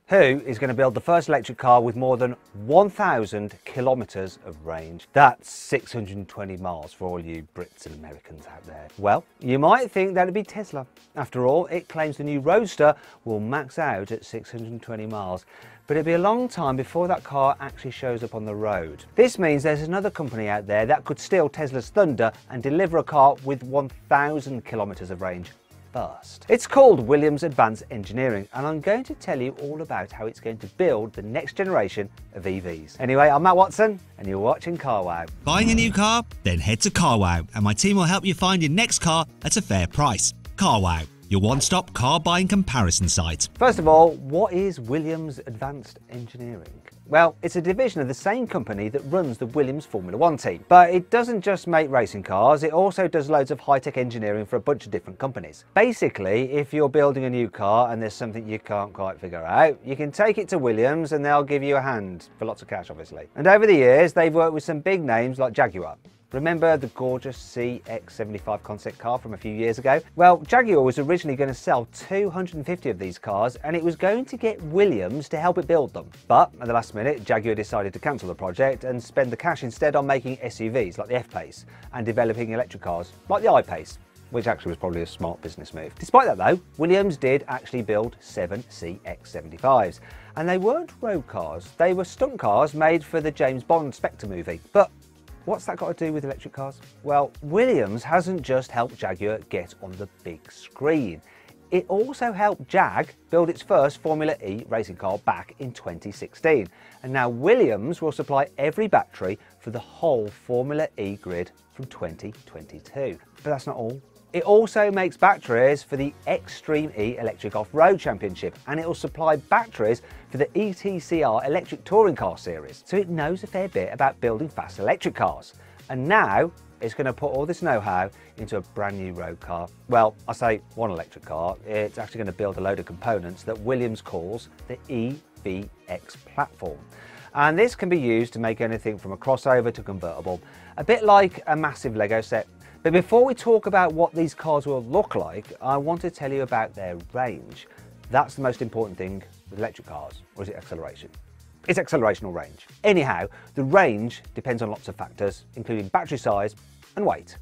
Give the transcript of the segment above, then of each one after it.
Who is going to build the first electric car with more than 1,000 kilometres of range? That's 620 miles for all you Brits and Americans out there. Well, you might think that'd be Tesla. After all, it claims the new Roadster will max out at 620 miles. But it'll be a long time before that car actually shows up on the road. This means there's another company out there that could steal Tesla's thunder and deliver a car with 1,000 kilometres of range first. It's called Williams Advanced Engineering, and I'm going to tell you all about how it's going to build the next generation of EVs. Anyway, I'm Matt Watson, and you're watching CarWow. Buying a new car? Then head to CarWow, and my team will help you find your next car at a fair price. CarWow, your one-stop car buying comparison site. First of all, what is Williams Advanced Engineering? Well, it's a division of the same company that runs the Williams Formula One team. But it doesn't just make racing cars, it also does loads of high-tech engineering for a bunch of different companies. Basically, if you're building a new car and there's something you can't quite figure out, you can take it to Williams and they'll give you a hand, for lots of cash obviously. And over the years, they've worked with some big names like Jaguar. Remember the gorgeous CX-75 concept car from a few years ago? Well, Jaguar was originally going to sell 250 of these cars, and it was going to get Williams to help it build them. But at the last minute, Jaguar decided to cancel the project and spend the cash instead on making SUVs like the F-Pace and developing electric cars like the I-Pace, which actually was probably a smart business move. Despite that though, Williams did actually build 7 CX-75s. And they weren't road cars, they were stunt cars made for the James Bond Spectre movie. But what's that got to do with electric cars? Well, Williams hasn't just helped Jaguar get on the big screen. It also helped Jag build its first Formula E racing car back in 2016. And now Williams will supply every battery for the whole Formula E grid from 2022. But that's not all. It also makes batteries for the Extreme E Electric Off-Road Championship, and it will supply batteries for the ETCR Electric Touring Car Series. So it knows a fair bit about building fast electric cars. And now it's going to put all this know-how into a brand new road car. Well, I say one electric car, it's actually going to build a load of components that Williams calls the EVX platform. And this can be used to make anything from a crossover to convertible, a bit like a massive Lego set. But before we talk about what these cars will look like, I want to tell you about their range. That's the most important thing with electric cars, or is it acceleration? It's acceleration or range. Anyhow, the range depends on lots of factors, including battery size and weight.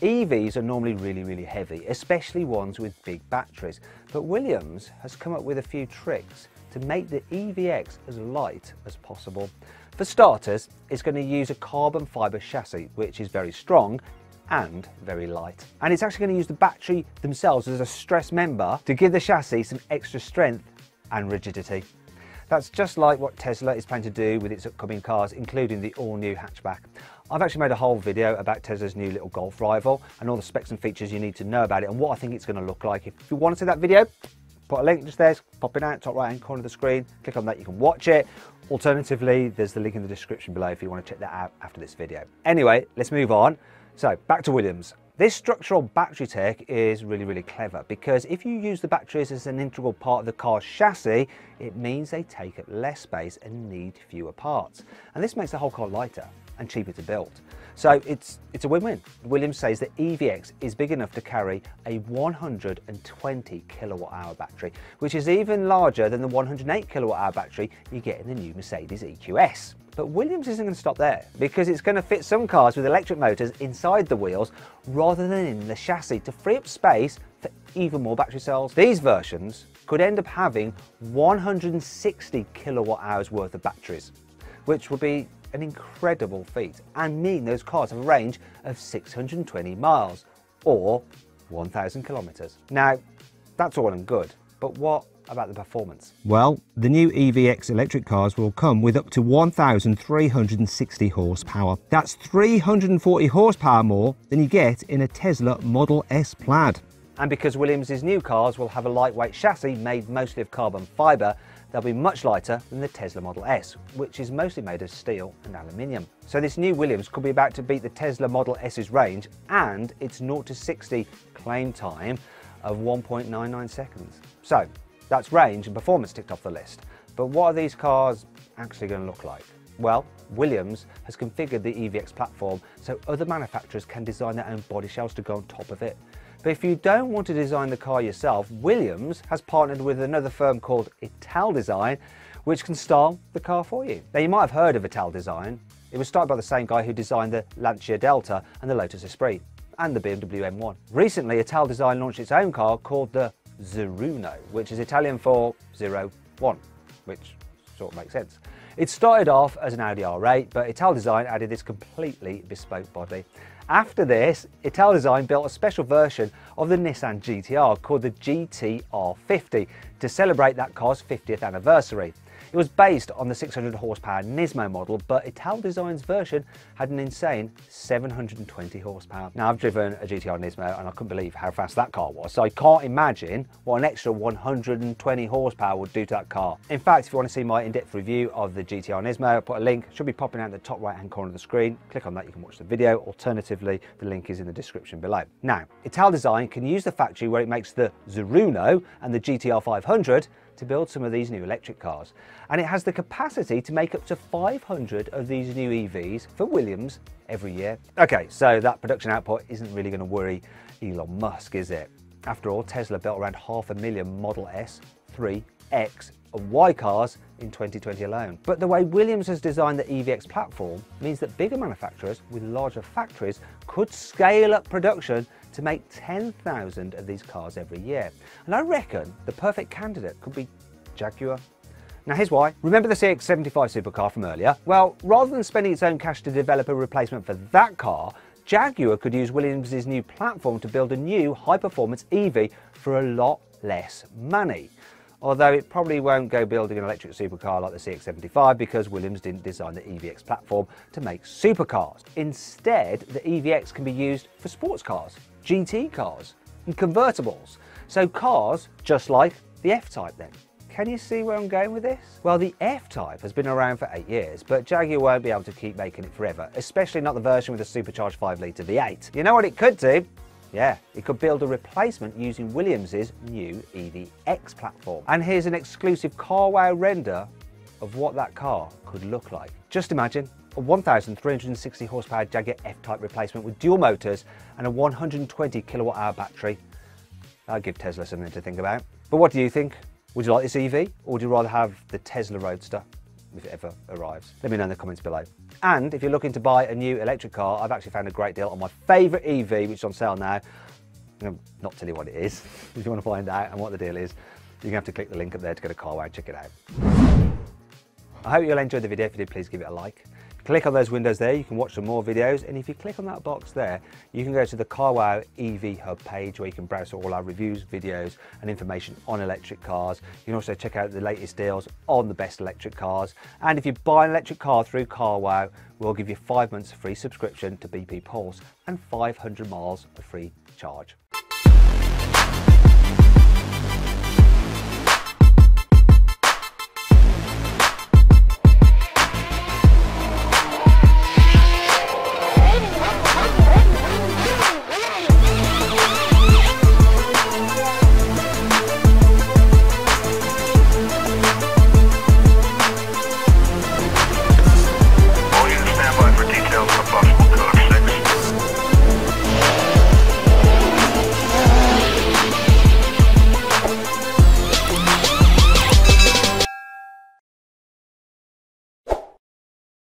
EVs are normally really heavy, especially ones with big batteries. But Williams has come up with a few tricks to make the EVX as light as possible. For starters, it's going to use a carbon fibre chassis, which is very strong and very light. And it's actually going to use the battery themselves as a stress member to give the chassis some extra strength and rigidity. That's just like what Tesla is planning to do with its upcoming cars, including the all-new hatchback. I've actually made a whole video about Tesla's new little Golf rival and all the specs and features you need to know about it and what I think it's going to look like. If you want to see that video, put a link just there, popping out, top right hand corner of the screen, click on that, you can watch it. Alternatively, there's the link in the description below if you want to check that out after this video. Anyway, let's move on. So back to Williams. This structural battery tech is really clever, because if you use the batteries as an integral part of the car's chassis, it means they take up less space and need fewer parts. And this makes the whole car lighter and cheaper to build. So it's a win-win. Williams says that EVX is big enough to carry a 120 kilowatt-hour battery, which is even larger than the 108 kilowatt-hour battery you get in the new Mercedes EQS. But Williams isn't going to stop there, because it's going to fit some cars with electric motors inside the wheels rather than in the chassis to free up space for even more battery cells. These versions could end up having 160 kilowatt hours worth of batteries, which would be an incredible feat and mean those cars have a range of 620 miles or 1,000 kilometers. Now, that's all and good, but what about the performance? Well, the new EVX electric cars will come with up to 1,360 horsepower. That's 340 horsepower more than you get in a Tesla Model S Plaid. And because Williams' new cars will have a lightweight chassis made mostly of carbon fibre, they'll be much lighter than the Tesla Model S, which is mostly made of steel and aluminium. So this new Williams could be about to beat the Tesla Model S's range and its 0 to 60 claim time of 1.99 seconds. So that's range and performance ticked off the list. But what are these cars actually going to look like? Well, Williams has configured the EVX platform so other manufacturers can design their own body shells to go on top of it. But if you don't want to design the car yourself, Williams has partnered with another firm called Italdesign, which can style the car for you. Now, you might have heard of Italdesign. It was started by the same guy who designed the Lancia Delta and the Lotus Esprit and the BMW M1. Recently, Italdesign launched its own car called the Zeruno, which is Italian for 01, which sort of makes sense. It started off as an Audi R8, but Italdesign added this completely bespoke body. After this, Italdesign built a special version of the Nissan GTR called the GTR50 to celebrate that car's 50th anniversary. It was based on the 600 horsepower Nismo model, but Italdesign's version had an insane 720 horsepower. Now, I've driven a GTR Nismo and I couldn't believe how fast that car was, so I can't imagine what an extra 120 horsepower would do to that car. In fact, if you want to see my in-depth review of the GTR Nismo, I'll put a link, should be popping out in the top right hand corner of the screen. Click on that, you can watch the video. Alternatively, the link is in the description below. Now, Italdesign can use the factory where it makes the Zeruno and the GTR 500 to build some of these new electric cars. And it has the capacity to make up to 500 of these new EVs for Williams every year. Okay, so that production output isn't really going to worry Elon Musk, is it? After all, Tesla built around 500,000 Model S, 3, X and Y cars in 2020 alone. But the way Williams has designed the EVX platform means that bigger manufacturers with larger factories could scale up production to make 10,000 of these cars every year. And I reckon the perfect candidate could be Jaguar. Now here's why. Remember the CX-75 supercar from earlier? Well, rather than spending its own cash to develop a replacement for that car, Jaguar could use Williams' new platform to build a new high-performance EV for a lot less money. Although it probably won't go building an electric supercar like the CX-75 because Williams didn't design the EVX platform to make supercars. Instead, the EVX can be used for sports cars, GT cars and convertibles. So cars just like the F-Type then. Can you see where I'm going with this? Well, the F-Type has been around for 8 years, but Jaguar won't be able to keep making it forever, especially not the version with a supercharged 5-litre V8. You know what it could do? Yeah, it could build a replacement using Williams' new EVX platform. And here's an exclusive CarWow render of what that car could look like. Just imagine a 1,360 horsepower Jaguar F-Type replacement with dual motors and a 120 kilowatt hour battery. That'll give Tesla something to think about. But what do you think? Would you like this EV, or would you rather have the Tesla Roadster if it ever arrives? Let me know in the comments below. And if you're looking to buy a new electric car, I've actually found a great deal on my favourite EV, which is on sale now. I'm going to not tell you what it is. If you want to find out and what the deal is, you're going to have to click the link up there to go to CarWow and check it out. I hope you'll enjoy the video. If you did, please give it a like. Click on those windows there, you can watch some more videos, and if you click on that box there, you can go to the CarWow EV Hub page where you can browse all our reviews, videos and information on electric cars. You can also check out the latest deals on the best electric cars, and if you buy an electric car through CarWow, we'll give you 5 months free subscription to BP Pulse and 500 miles of free charge.